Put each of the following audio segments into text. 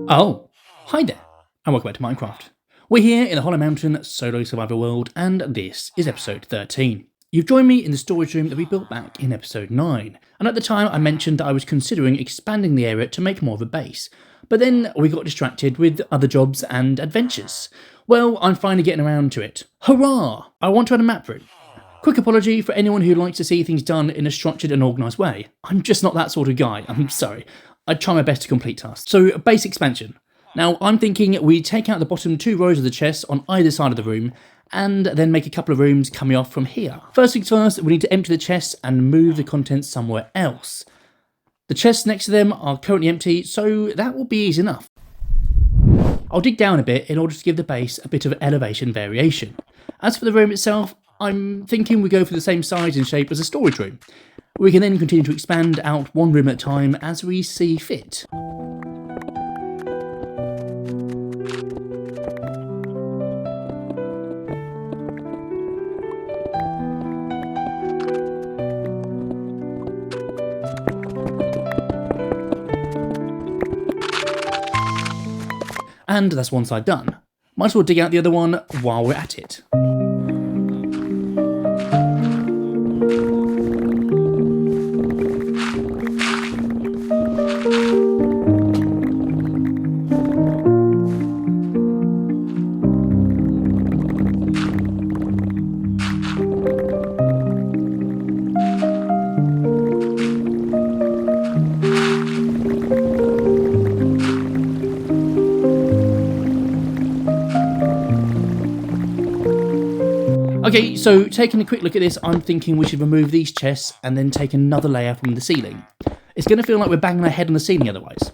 Oh, hi there, and welcome back to Minecraft. We're here in the Hollow Mountain solo survival world, and this is episode 13. You've joined me in the storage room that we built back in episode 9, and at the time I mentioned that I was considering expanding the area to make more of a base, but then we got distracted with other jobs and adventures. Well, I'm finally getting around to it. Hurrah! I want to add a map room. Quick apology for anyone who likes to see things done in a structured and organised way. I'm just not that sort of guy, I'm sorry. I try my best to complete tasks. So, base expansion. Now, I'm thinking we take out the bottom 2 rows of the chests on either side of the room, and then make a couple of rooms coming off from here. First things first, we need to empty the chests and move the contents somewhere else. The chests next to them are currently empty, so that will be easy enough. I'll dig down a bit in order to give the base a bit of elevation variation. As for the room itself, I'm thinking we go for the same size and shape as a storage room. We can then continue to expand out one room at a time as we see fit. And that's one side done. Might as well dig out the other one while we're at it. Okay, so taking a quick look at this, I'm thinking we should remove these chests and then take another layer from the ceiling. It's going to feel like we're banging our head on the ceiling otherwise.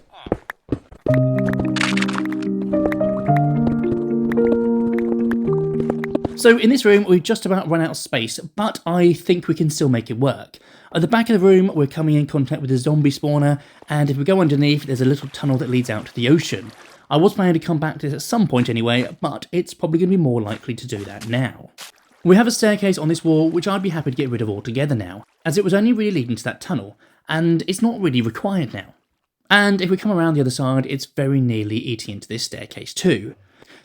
So in this room, we've just about run out of space, but I think we can still make it work. At the back of the room, we're coming in contact with a zombie spawner, and if we go underneath, there's a little tunnel that leads out to the ocean. I was planning to come back to this at some point anyway, but it's probably going to be more likely to do that now. We have a staircase on this wall, which I'd be happy to get rid of altogether now, as it was only really leading to that tunnel, and it's not really required now. And if we come around the other side, it's very nearly eating into this staircase too.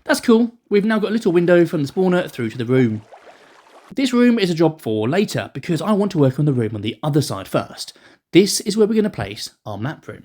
That's cool, we've now got a little window from the spawner through to the room. This room is a job for later, because I want to work on the room on the other side first. This is where we're going to place our map room.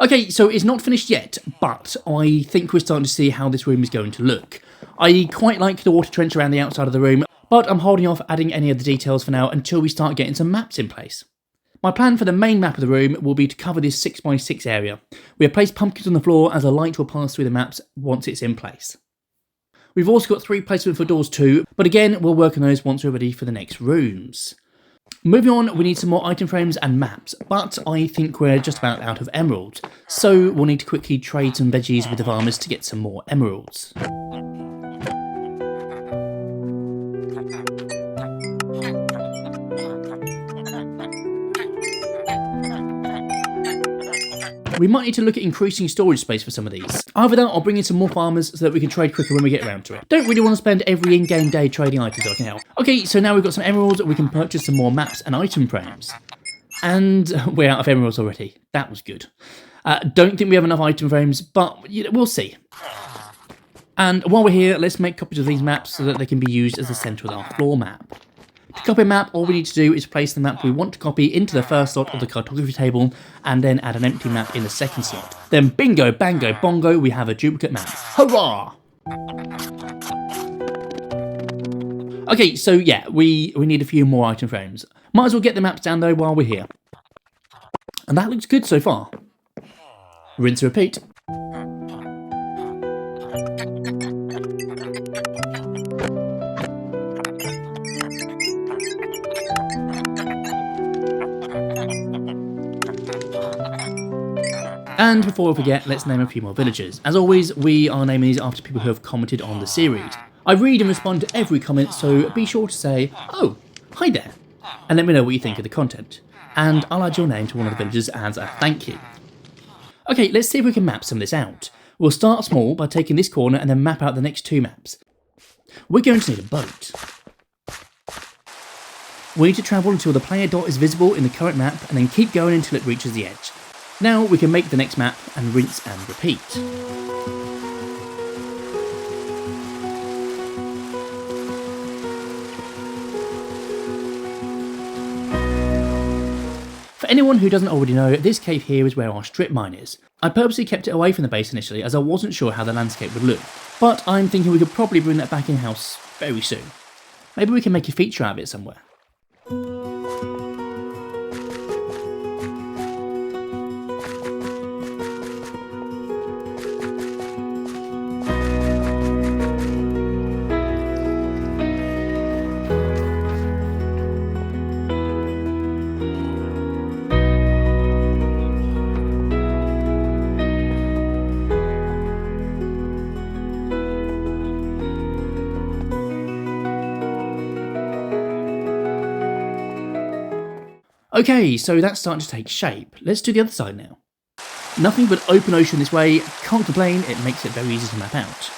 Okay, so it's not finished yet, but I think we're starting to see how this room is going to look. I quite like the water trench around the outside of the room, but I'm holding off adding any of the details for now until we start getting some maps in place. My plan for the main map of the room will be to cover this 6x6 area. We have placed pumpkins on the floor as a light will pass through the maps once it's in place. We've also got 3 placements for doors too, but again, we'll work on those once we're ready for the next rooms. Moving on, we need some more item frames and maps, but I think we're just about out of emeralds, so we'll need to quickly trade some veggies with the farmers to get some more emeralds. We might need to look at increasing storage space for some of these. Either that or bring in some more farmers so that we can trade quicker when we get around to it. Don't really want to spend every in-game day trading items like now. Okay, so now we've got some emeralds, we can purchase some more maps and item frames. And we're out of emeralds already. That was good. Don't think we have enough item frames, but we'll see. And while we're here, let's make copies of these maps so that they can be used as the centre of our floor map. To copy a map, all we need to do is place the map we want to copy into the first slot of the cartography table and then add an empty map in the second slot. Then bingo, bango, bongo, we have a duplicate map. Hurrah! Okay, so yeah, we need a few more item frames. Might as well get the maps down though while we're here. And that looks good so far. Rinse and repeat. And before we forget, let's name a few more villagers. As always, we are naming these after people who have commented on the series. I read and respond to every comment, so be sure to say, "Oh, hi there," and let me know what you think of the content. And I'll add your name to one of the villagers as a thank you. Okay, let's see if we can map some of this out. We'll start small by taking this corner and then map out the next two maps. We're going to need a boat. We need to travel until the player dot is visible in the current map and then keep going until it reaches the edge. Now we can make the next map and rinse and repeat. For anyone who doesn't already know, this cave here is where our strip mine is. I purposely kept it away from the base initially as I wasn't sure how the landscape would look, but I'm thinking we could probably bring that back in-house very soon. Maybe we can make a feature out of it somewhere. Okay, so that's starting to take shape. Let's do the other side now. Nothing but open ocean this way, can't complain, it makes it very easy to map out.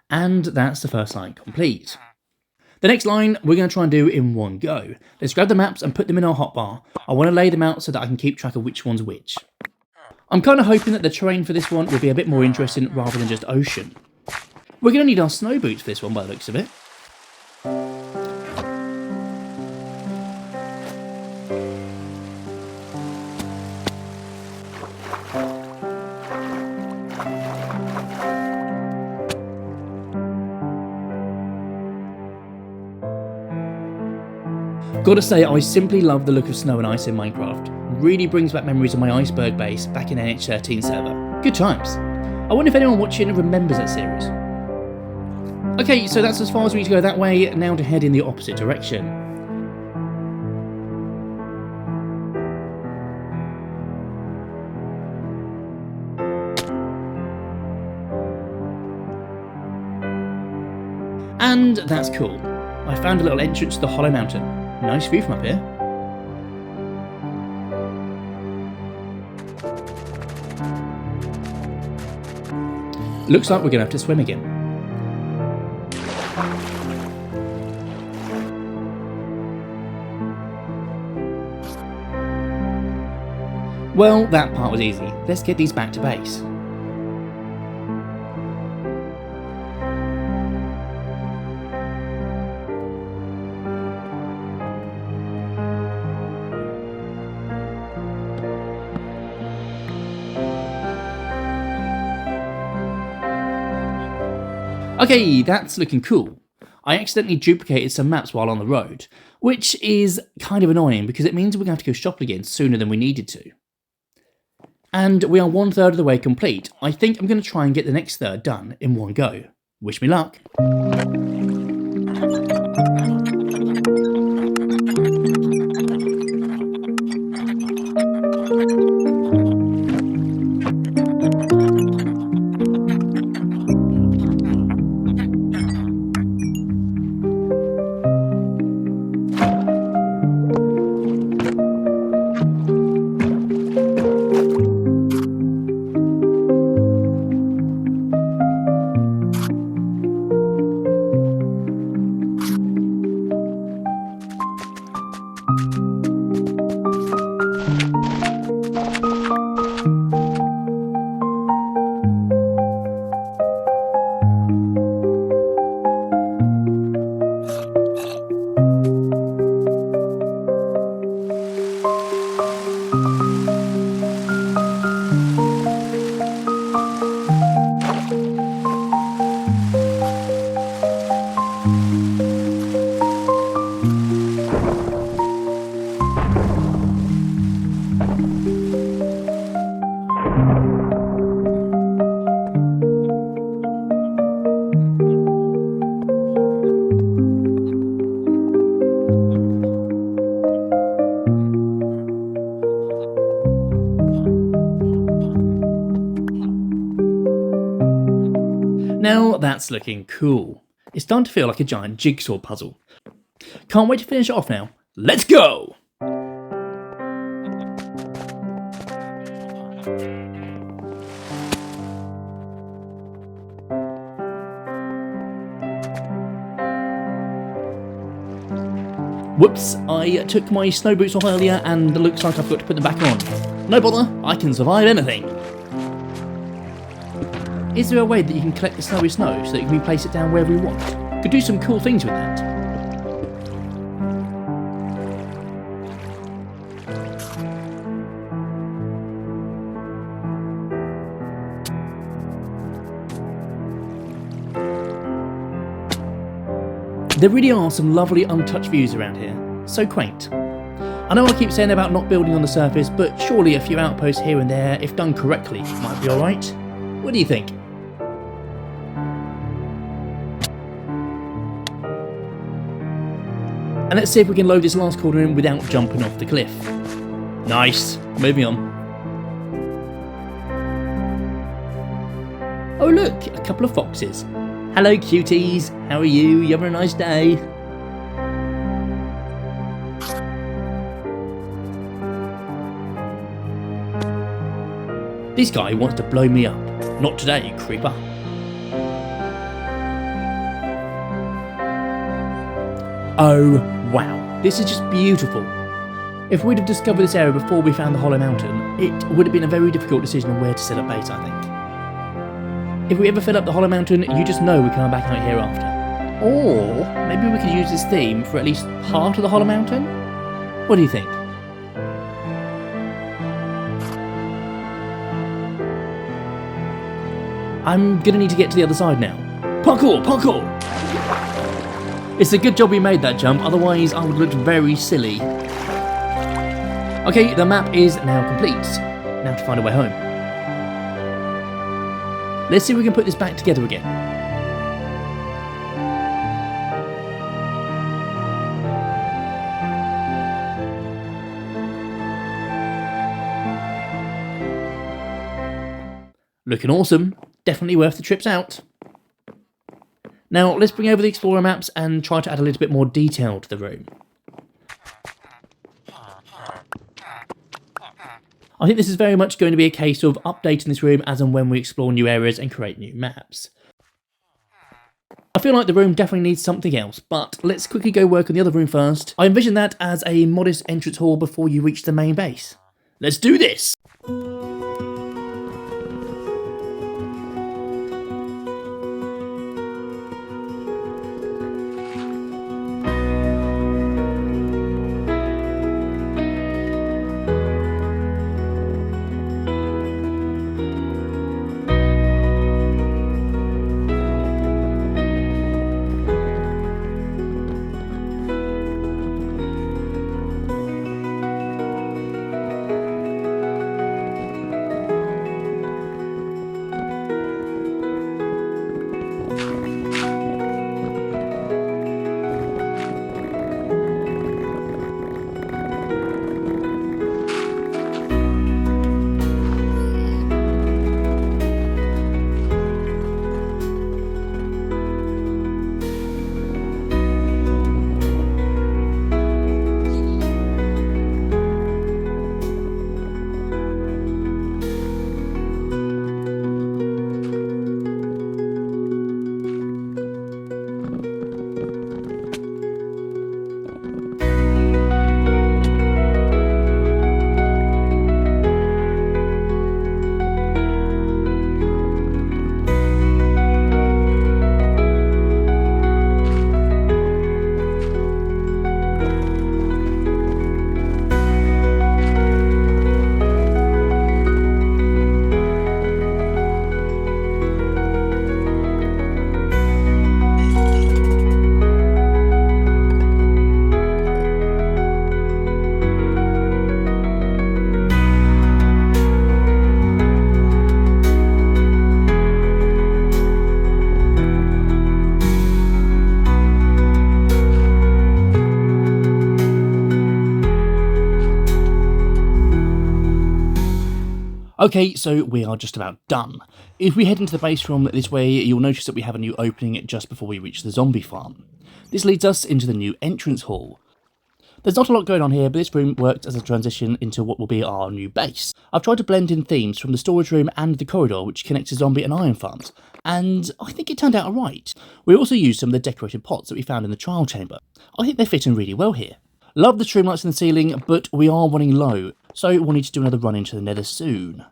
And that's the first line complete. The next line we're going to try and do in one go. Let's grab the maps and put them in our hotbar. I want to lay them out so that I can keep track of which one's which. I'm kind of hoping that the terrain for this one will be a bit more interesting rather than just ocean. We're going to need our snow boots for this one by the looks of it. Gotta say, I simply love the look of snow and ice in Minecraft. Really brings back memories of my iceberg base back in NH13 server. Good times. I wonder if anyone watching remembers that series. Okay, so that's as far as we need to go that way, now to head in the opposite direction. And that's cool. I found a little entrance to the Hollow Mountain. Nice view from up here. Looks like we're going to have to swim again. Well, that part was easy. Let's get these back to base. Okay, that's looking cool. I accidentally duplicated some maps while on the road, which is kind of annoying because it means we're going to have to go shopping again sooner than we needed to. And we are 1/3 of the way complete. I think I'm going to try and get the next third done in one go. Wish me luck. That's looking cool. It's starting to feel like a giant jigsaw puzzle. Can't wait to finish it off now. Let's go! Whoops, I took my snow boots off earlier and it looks like I've got to put them back on. No bother, I can survive anything. Is there a way that you can collect the snowy snow so that you can replace it down wherever you want? Could do some cool things with that. There really are some lovely untouched views around here, so quaint. I know I keep saying about not building on the surface, but surely a few outposts here and there, if done correctly, might be alright. What do you think? And let's see if we can load this last corner in without jumping off the cliff. Nice, moving on. Oh look, a couple of foxes. Hello cuties, how are you? You having a nice day? This guy wants to blow me up. Not today, creeper. Oh wow, this is just beautiful. If we'd have discovered this area before we found the Hollow Mountain, it would have been a very difficult decision on where to set up base, I think. If we ever fill up the Hollow Mountain, you just know we're coming back out here after. Or maybe we could use this theme for at least part of the Hollow Mountain? What do you think? I'm gonna need to get to the other side now. Parkour! Parkour! It's a good job we made that jump, otherwise I would look very silly. Okay, the map is now complete. Now to find a way home. Let's see if we can put this back together again. Looking awesome. Definitely worth the trips out. Now let's bring over the Explorer maps and try to add a little bit more detail to the room. I think this is very much going to be a case of updating this room as and when we explore new areas and create new maps. I feel like the room definitely needs something else, but let's quickly go work on the other room first. I envision that as a modest entrance hall before you reach the main base. Let's do this! Okay, so we are just about done. If we head into the base room this way, you'll notice that we have a new opening just before we reach the zombie farm. This leads us into the new entrance hall. There's not a lot going on here, but this room worked as a transition into what will be our new base. I've tried to blend in themes from the storage room and the corridor which connects the zombie and iron farms, and I think it turned out alright. We also used some of the decorated pots that we found in the trial chamber. I think they fit in really well here. Love the streamlights in the ceiling, but we are running low, so we'll need to do another run into the nether soon.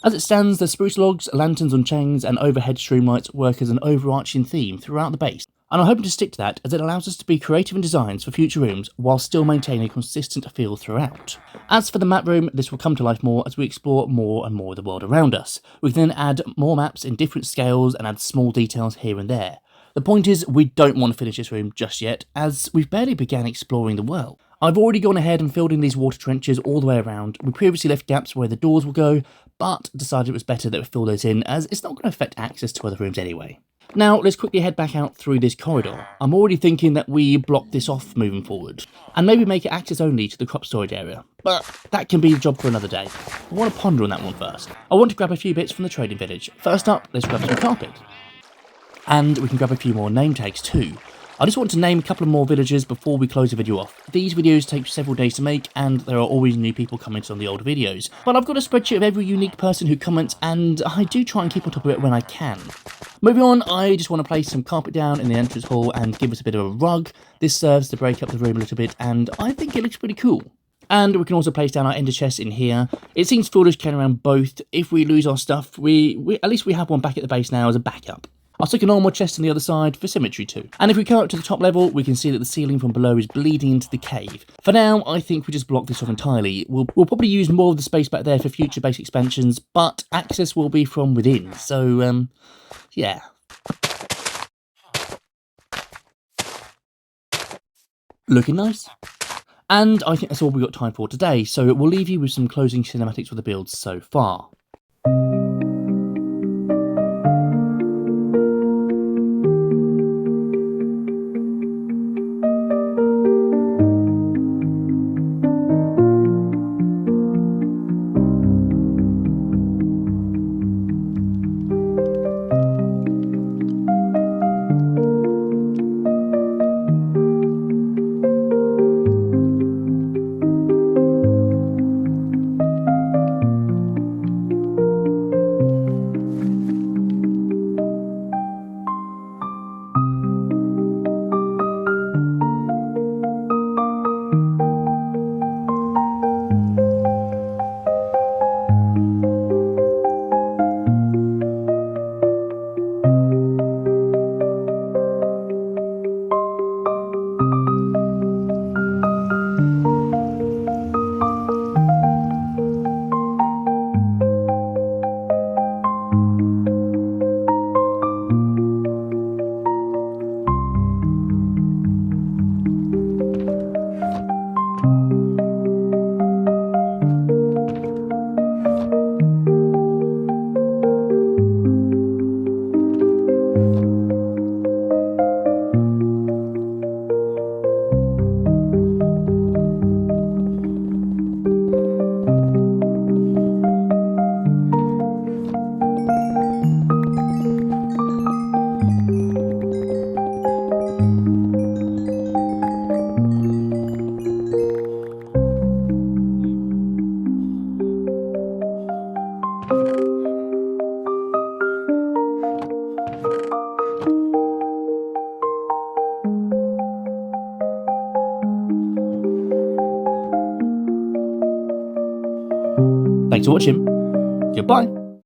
As it stands, the spruce logs, lanterns on chains and overhead streamlights work as an overarching theme throughout the base, and I'm hoping to stick to that as it allows us to be creative in designs for future rooms while still maintaining a consistent feel throughout. As for the map room, this will come to life more as we explore more and more of the world around us. We can then add more maps in different scales and add small details here and there. The point is, we don't want to finish this room just yet, as we've barely began exploring the world. I've already gone ahead and filled in these water trenches all the way around. We previously left gaps where the doors will go, but decided it was better that we fill those in as it's not going to affect access to other rooms anyway. Now, let's quickly head back out through this corridor. I'm already thinking that we block this off moving forward, and maybe make it access only to the crop storage area, but that can be a job for another day. I want to ponder on that one first. I want to grab a few bits from the trading village. First up, let's grab some carpet. And we can grab a few more name tags too. I just want to name a couple of more villagers before we close the video off. These videos take several days to make and there are always new people commenting on the older videos. But I've got a spreadsheet of every unique person who comments and I do try and keep on top of it when I can. Moving on, I just want to place some carpet down in the entrance hall and give us a bit of a rug. This serves to break up the room a little bit and I think it looks pretty cool. And we can also place down our ender chest in here. It seems foolish carrying around both. If we lose our stuff, we at least we have one back at the base now as a backup. I'll stick a normal chest on the other side for symmetry too. And if we come up to the top level, we can see that the ceiling from below is bleeding into the cave. For now, I think we just block this off entirely. We'll probably use more of the space back there for future base expansions, but access will be from within, so, yeah. Looking nice. And I think that's all we've got time for today, so we'll leave you with some closing cinematics for the builds so far. Thanks for watching. Goodbye.